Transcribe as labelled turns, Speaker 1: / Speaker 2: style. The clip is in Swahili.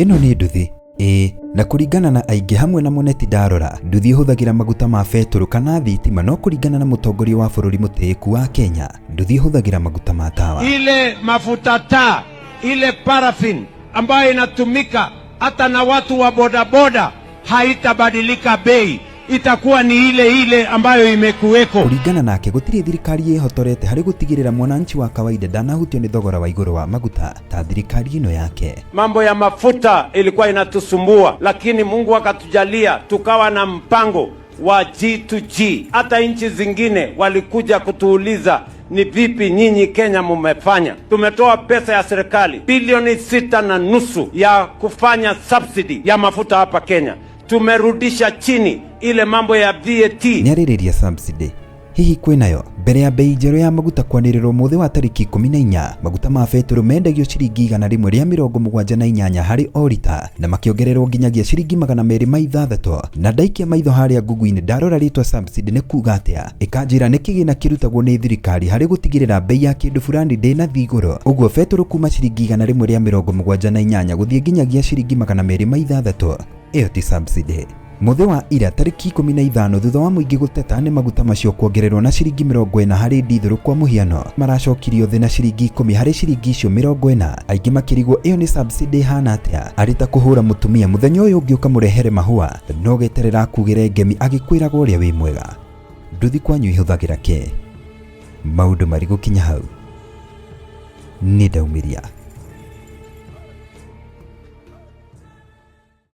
Speaker 1: Ino ni nduthi. Na kuringana na aingĩ hamwe na Moneti Ndarora, nduthi ihũthagĩra maguta ma betũrũ kana thitima, no kuringana na mũtongoria wa bũrũri mũtĩĩku wa Kenya, nduthi ihũthagĩra maguta ma tawa.
Speaker 2: Ile mafuta taa, ile paraffin ambayo inatumika hata na watu wa bodaboda haitabadilika bei, itakuwa ni ile ile ambayo imekuweko.
Speaker 1: Kuringana nake, gũtirĩ thirikari ĩhotorete harĩ gũtigĩrĩra mwananchi wa kawaida ndanahutio nĩ thogora wa igũrũ wa maguta ta thirikari ino yake.
Speaker 2: Mambo ya mafuta ilikuwa inatusumbua, lakini Mungu akatujalia tukawa na mpango wa G2G. Hata nchi zingine walikuja kutuuliza ni vipi nyinyi Kenya mumefanya. Tumetoa pesa ya serikali bilioni 6.5 ya kufanya subsidy ya mafuta hapa Kenya. Tumerudisha chini ile mambo ya VAT.
Speaker 1: Nĩarĩrĩria subsidy. Hihi kwĩnayo mbere ya bei njerũ ya maguta kwanĩrĩrwo mũthĩ wa tarĩki 14, maguta ma betũrũ mendagio ciringi 178 harĩ o rita, na makĩongererwo nginyagia ciringi 260. Na ndaikia maitho harĩa Google-inĩ ndarora rĩtwa subsidy nĩ kuuga atĩa, ĩkanjĩra nĩ kĩgĩna kĩrutagwo nĩ thirikari harĩ gũtigĩrĩra bei ya kĩndũ fulani ndĩna thigũrũ. Ũguo betũrũ kuma ciringi 178 gũthiĩ nginyagia ciringi 260. Ĩyo ti subsidy. Mũthĩ wa ira tarĩki 15 thutha wa mũingĩ gũteta nĩ maguta macio kuongererwo na ciringi 40 harĩ dithũrũ kwa mũhiano, maracokirio thĩ na ciringi 10 harĩ ciringi icio 40. Aingĩ makĩrigwo ĩyo nĩ subsidy hana atĩa, arĩ ta kũhũra mũtumia mũthenya ũyũ ũngĩ ũkamũrehere mahũa, no geterera kugĩre ngemi agĩkwĩraga ũrĩa wĩ mwega. Nduthi kwanyu ihũthagĩra kĩ? Maũndũ marĩ gũkinya hau nĩ ndaumĩria.